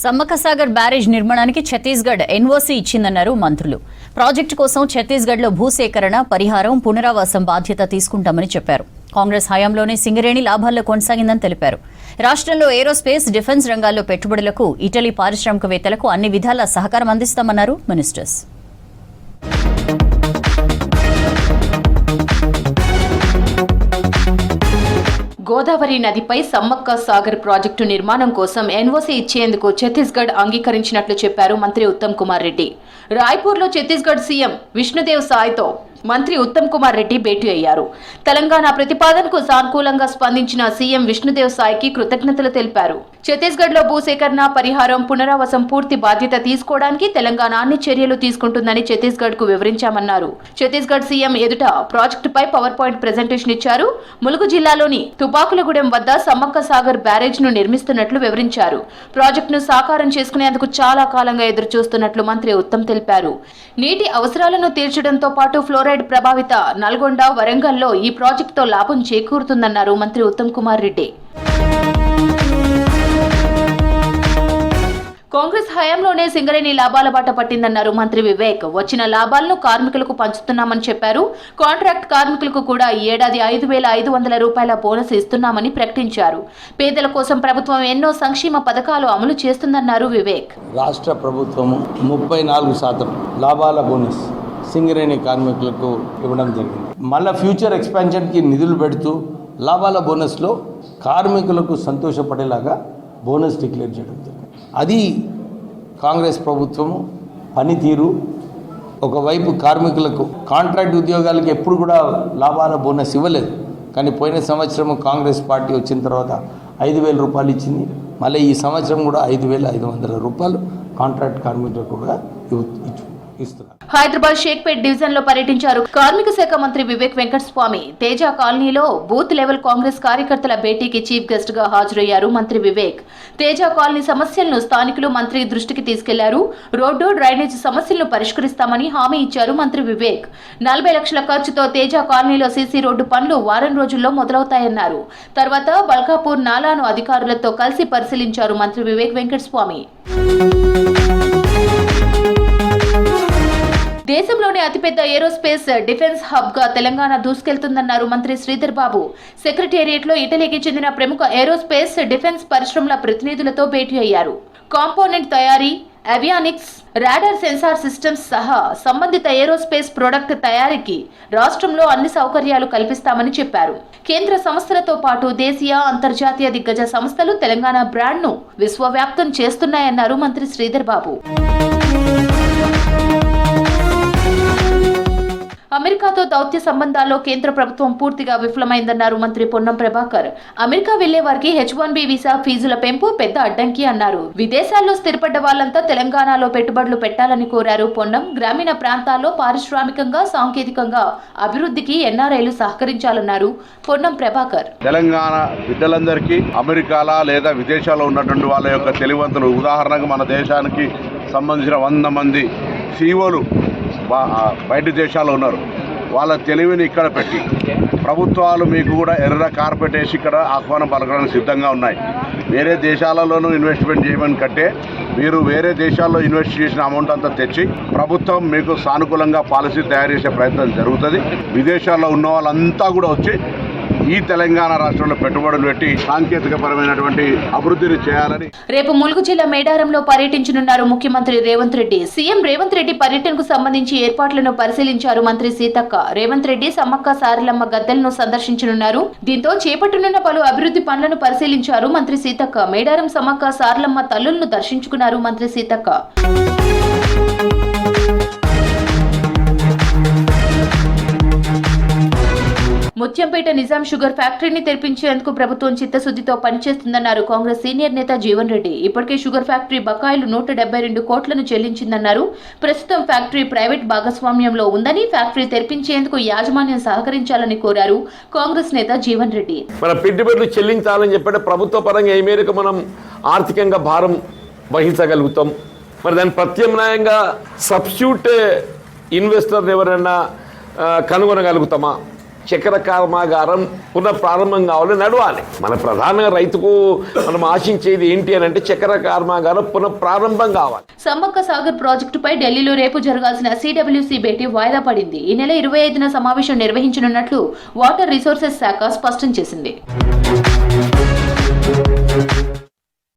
సమ్మక్కసాగర్ barrage నిర్మాణానికి Chhattisgarh NOC ఇచ్చిందన్నారు మంత్రులు. Project కోసం ఛత్తీస్గఢ్లో భూసేకరణ, పరిహారం, పునరావాసం బాధ్యత తీసుకుంటామని చెప్పారు. కాంగ్రెస్ హయాంలోనే సింగరేణి లాభాల్లో కొనసాగిందని తెలిపారు. రాష్ట్రంలో ఏరోస్పేస్, డిఫెన్స్ రంగాల్లో పెట్టుబడులకు ఇటలీ పారిశ్రామికవేత్తలకు అన్ని విధాలా సహకారం అందిస్తామన్నారు మినిస్టర్స్. గోదావరి నదిపై సమ్మక్క సాగర్ ప్రాజెక్టు నిర్మాణం కోసం ఎన్ఓసీ ఇచ్చేందుకు ఛత్తీస్గఢ్ అంగీకరించినట్లు చెప్పారు మంత్రి ఉత్తమ్ కుమార్ రెడ్డి. రాయ్పూర్లో ఛత్తీస్గఢ్ సీఎం విష్ణుదేవ్ సాయ్తో మంత్రి ఉత్తమ్ కుమార్ రెడ్డి భేటీ అయ్యారు. తెలంగాణ ప్రతిపాదనకు సానుకూలంగా స్పందించిన సీఎం విష్ణుదేవ్ సాయ్కి కృతజ్ఞతలు తెలిపారు. ఛత్తీస్గఢ్లో భూసేకరణ, పరిహారం, పునరావాసం పూర్తి బాధ్యత తీసుకోవడానికి తెలంగాణ అన్ని చర్యలు తీసుకుంటుందని ఛత్తీస్గఢ్కు వివరించామన్నారు. ఛత్తీస్గఢ్ సీఎం ఎదుట ప్రాజెక్టుపై పవర్ పాయింట్ ప్రెజెంటేషన్ ఇచ్చారు. ములుగు జిల్లాలోని తుపాకులగూడెం వద్ద సమ్మక్క సాగర్ బ్యారేజ్ ను నిర్మిస్తున్నట్లు వివరించారు. ప్రాజెక్టును సాకారం చేసుకునేందుకు చాలా కాలంగా ఎదురు చూస్తున్నట్లు మంత్రి ఉత్తమ్ తెలిపారు. నీటి అవసరాలను తీర్చడంతో పాటు ఫ్లోరైడ్ ప్రభావిత నల్గొండ, వరంగల్లో ఈ ప్రాజెక్టుతో లాభం చేకూరుతుందన్నారు మంత్రి ఉత్తమ్ కుమార్ రెడ్డి. కాంగ్రెస్ హయాంలోనే సింగరేణి లాభాల బాట పట్టిందన్నారు మంత్రి వివేక్. వచ్చిన లాభాలను కార్మికులకు పంచుతున్నామని చెప్పారు. కాంట్రాక్ట్ కార్మికులకు కూడా ఈ ఏడాది 5,500 రూపాయల బోనస్ ఇస్తున్నామని ప్రకటించారు. పేదల కోసం ప్రభుత్వం ఎన్నో సంక్షేమ పథకాలు అమలు చేస్తుందన్నారు వివేక్. రాష్ట్ర ప్రభుత్వం 34% లాభాల బోనస్ సింగరేణి కార్మికులకు ఇవ్వడం జరిగింది. మళ్ళీ ఫ్యూచర్ ఎక్స్పాన్షన్కి నిధులు పెడుతూ లాభాల బోనస్లో కార్మికులకు సంతోషపడేలాగా బోనస్ డిక్లేర్ చేయడం జరిగింది. అది కాంగ్రెస్ ప్రభుత్వము పనితీరు. ఒకవైపు కార్మికులకు కాంట్రాక్ట్ ఉద్యోగాలకు ఎప్పుడు కూడా లాభాల బోనస్ ఇవ్వలేదు, కానీ పోయిన సంవత్సరం కాంగ్రెస్ పార్టీ వచ్చిన తర్వాత 5,000 రూపాయలు ఇచ్చింది. మళ్ళీ ఈ సంవత్సరం కూడా 5,500 రూపాయలు కాంట్రాక్ట్ కార్మికులకు కూడా ఇస్తున్నారు. హైదరాబాద్ షేక్పేట్ డివిజన్ లో పర్యటించారు కార్మిక శాఖ మంత్రి వివేక్ వెంకటస్వామి. తేజ కాలనీలో బూత్ లెవెల్ కాంగ్రెస్ కార్యకర్తల భేటీకి చీఫ్ గెస్ట్ గా హాజరయ్యారు మంత్రి వివేక్. తేజ కాలనీ సమస్యలను స్థానికులు మంత్రి దృష్టికి తీసుకెళ్లారు. రోడ్డు, డ్రైనేజ్ సమస్యలను పరిష్కరిస్తామని హామీ ఇచ్చారు మంత్రి వివేక్. 40 లక్షల ఖర్చుతో తేజ కాలనీలో సీసీ రోడ్డు పనులు వారం రోజుల్లో మొదలవుతాయన్నారు. తర్వాత బల్కాపూర్ నాలాను అధికారులతో కలిసి పరిశీలించారు మంత్రి వివేక్ వెంకటస్వామి. దేశంలోనే అతిపెద్ద ఏరోస్పేస్, డిఫెన్స్ హబ్ గా తెలంగాణ దూసుకెళ్తుందన్నారు మంత్రి శ్రీధర్ బాబు. సెక్రటేరియట్ లో ఇటలీకి చెందిన ప్రముఖ ఏరోస్పేస్, డిఫెన్స్ పరిశ్రమల ప్రతినిధులతో భేటీ అయ్యారు. కాంపోనెంట్ తయారీ, అవియానిక్స్, రాడార్ సెన్సార్ సిస్టమ్స్ సహా సంబంధిత ఏరోస్పేస్ ప్రొడక్ట్ తయారీకి రాష్ట్రంలో అన్ని సౌకర్యాలు కల్పిస్తామని చెప్పారు. కేంద్ర సంస్థలతో పాటు దేశీయ, అంతర్జాతీయ దిగ్గజ సంస్థలు తెలంగాణ బ్రాండ్ ను విశ్వవ్యాప్తం చేస్తున్నాయన్నారు మంత్రి శ్రీధర్ బాబు. అమెరికాతో దౌత్య సంబంధాల్లో కేంద్ర ప్రభుత్వం పూర్తిగా విఫలమైందన్నారు మంత్రి పొన్నం ప్రభాకర్. అమెరికా వెళ్లే వారికి H-1B వీసా ఫీజుల పెంపు పెద్ద అడ్డంకి అన్నారు. విదేశాల్లో స్థిరపడ్డ వాళ్లంతా తెలంగాణలో పెట్టుబడులు పెట్టాలని కోరారు పొన్నం. గ్రామీణ ప్రాంతాల్లో పారిశ్రామికంగా, సాంకేతికంగా అభివృద్ధికి ఎన్ఆర్ఐలు సహకరించాలన్నారు పొన్నం ప్రభాకర్. తెలంగాణ బిడ్డలందరికీ అమెరికాలో లేదా విదేశాల్లో ఉన్నటువంటి వాళ్ళ యొక్క తెలివంతులు, ఉదాహరణకు మన దేశానికి సంబంధించిన 100 మంది CEOలు బయట దేశాల్లో ఉన్నారు. వాళ్ళ తెలివిని ఇక్కడ పెట్టి ప్రభుత్వాలు మీకు కూడా ఎర్ర కార్పెట్ వేసి ఇక్కడ ఆహ్వానం పలకడానికి సిద్ధంగా ఉన్నాయి. వేరే దేశాలలోనూ ఇన్వెస్ట్మెంట్ చేయమని కంటే మీరు వేరే దేశాల్లో ఇన్వెస్ట్ చేసిన అమౌంట్ అంతా తెచ్చి ప్రభుత్వం మీకు సానుకూలంగా పాలసీ తయారు చేసే ప్రయత్నం జరుగుతుంది. విదేశాల్లో ఉన్న వాళ్ళంతా కూడా వచ్చి ఈ తెలంగాణ రాష్ట్రంలో పెట్టుబడులు పెట్టి సాంకేతికపరమైనటువంటి అభివృద్ధిని చేయాలని రేపు ములుగు జిల్లా మేడారంలో పర్యటించనున్నారు ముఖ్యమంత్రి రేవంత్ రెడ్డి. సీఎం రేవంత్ రెడ్డి పర్యటనకు సంబంధించి ఏర్పాట్లను పరిశీలించారు మంత్రి సీతక్క. రేవంత్ రెడ్డి సమ్మక్క సారలమ్మ గద్దెలను సందర్శించనున్నారు. దీంతో చేపట్టనున్న పలు అభివృద్ధి పనులను పరిశీలించారు మంత్రి సీతక్క. మేడారం సమ్మక్క సారలమ్మ తల్లులను దర్శించుకున్నారు మంత్రి సీతక్క. ముత్యంపేట నిజాం షుగర్ ఫ్యాక్టరీని తెరిపించేందుకు ప్రభుత్వం చిత్తశుద్ధితో పనిచేస్తుందన్నారు కాంగ్రెస్ సీనియర్ నేత జీవన్ రెడ్డి. ఇప్పటికే షుగర్ ఫ్యాక్టరీ బకాయిలు 172 కోట్లను చెల్లించిందన్నారు. ప్రస్తుతం ఫ్యాక్టరీ ప్రైవేట్ భాగస్వామ్యంలో ఉందని, ఫ్యాక్టరీ తెరిపించేందుకు యాజమాన్యం సహకరించాలని కోరారు కాంగ్రెస్ నేత జీవన్ రెడ్డి. మన పెట్టుబడులు చెల్లించాలని చెప్పే ప్రభుత్వ పరంగా ఏ మేరకు మనం ఆర్థికంగా భారం వహించగలుగుతాం, మరి దాని ప్రత్యామ్నాయంగా సబ్స్టిట్యూట్ ఇన్వెస్టర్ ఎవరైనా కనుగొనగలుగుతామా, చక్కెర కర్మాగారం పునఃప్రారంభం కావాలి, నడవాలి. మన ప్రధానంగా రైతుకు మనం ఆశించేది ఏంటి అని అంటే చక్కెర కర్మాగారం పునఃప్రారంభం కావాలి. సమ్మక్క సాగర్ ప్రాజెక్టుపై ఢిల్లీలో రేపు జరగాల్సిన సిడబ్ల్యూసీ భేటీ వాయిదా పడింది. ఈ నెల 25న సమావేశం నిర్వహించనున్నట్లు వాటర్ రిసోర్సెస్ శాఖ స్పష్టం చేసింది.